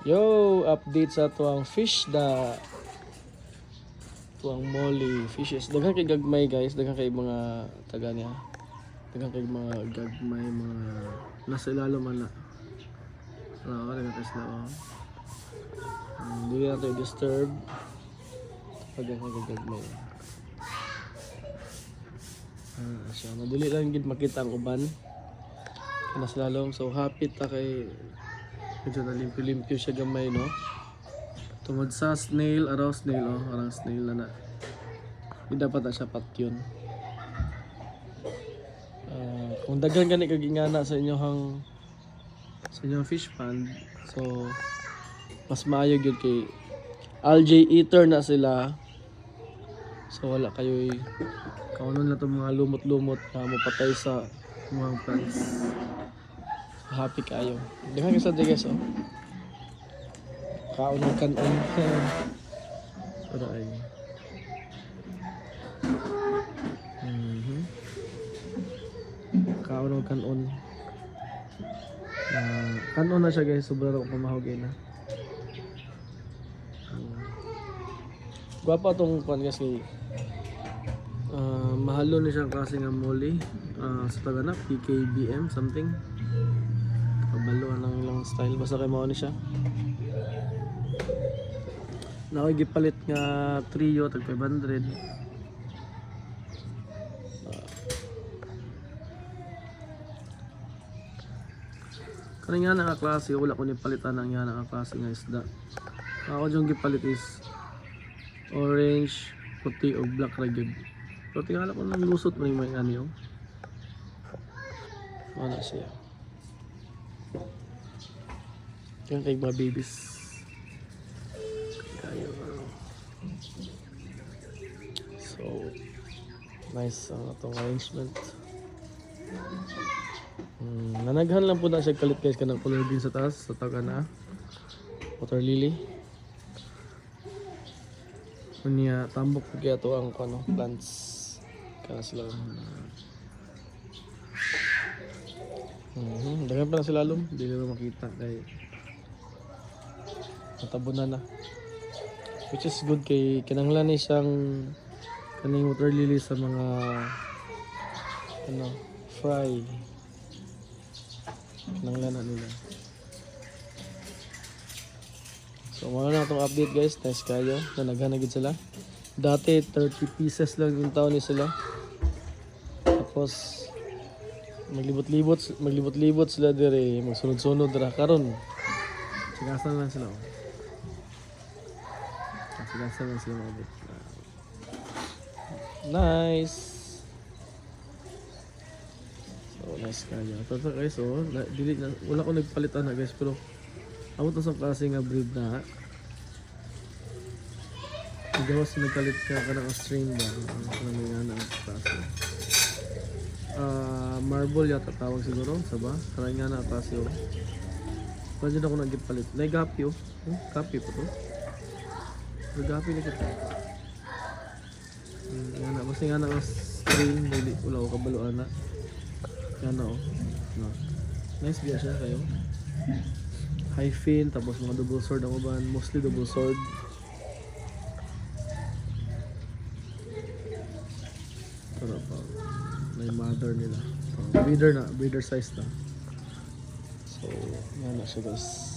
Yo, update sa tuwang fish tuwang molly fishes. Daghan kay gagmay guys, daghan kay mga taga niya. Daghan kay mga gagmay mga nasa ilalim man na. Daghan kay sila. Hindi natin disturb. Daghan kay gagmay. So madali lang gid makita ang uban. Nasa lalom, so happy ta kay medyo nalimpyo-limpyo siya gamay, no? Tungod sa snail, araw snail, oh, arang snail na. Hindi dapat na siya patyon. Kung daghan gani kagingana sa inyong fish pond, so mas maayo gyud kay algae eater na sila. So wala kayo'y kaunon na itong mga lumot-lumot na mapatay sa mga plants. Happy kayo. Daghan ka sa guys, oh. Kaunon kanon. Aray. Kaunon kanon. Kanon na siya guys, sobra na pamahogay na. Gwapa tong kuan guys kay mahalo ni siya kasi nga molly. Sa taga na PKBM something. Kabaluan ng lang style basta kay mao ni siya. Nakoy gipalit nga trio tag 500. Kani nga nga klase wala ko ni palitan ang nga klase nga isda. Ako jung gipalit is orange, puti o black ra gyud. So tingala ko nang lusot man yung mga ano. Ano siya? Yan kay mga babies. Kayo. So nice ang atong arrangement. Nanaghan lang po na siya kalit guys kanang color green sa taas sa taga na water lily. Unya tambok po kaya to ang ano, plants kana sila. Daghan pa na sila lum, hindi na makita kay natabunan na. Which is good kay kinanglan ni siyang kaning water lily sa mga ano, fry. Kinanglan na nila. So mga na itong update guys, nice kayo, nanaghanagid sila. Dati 30 pieces lang yung taon ni sila. Tapos maglibot-libot sila dire, magsunod-sunod ra karon. Sigasan lang sila. Sigasan lang sila mga bit. Nice. So nice kayo. Tapos guys, oh, dili na wala ko nagpalitan na guys, pero amo to sa klase nga breed na. Gawas nagkalit ka kanang strain ba? Ano nga na ang klase. Marble yata tawag siguro, saba? Karang nga na klase oh. Pwede na ako nagpalit. Nagapi oh. Kapi po to. Nagapi na kita. Nga na, basta nga na ang strain, dili wala ko kabaluan na. Nga na oh. No. Nice biya siya kayo. High fin, tapos mga double sword ang uban, mostly double sword. Pero pa, may mother nila. Breeder size na. So, yan na siya guys.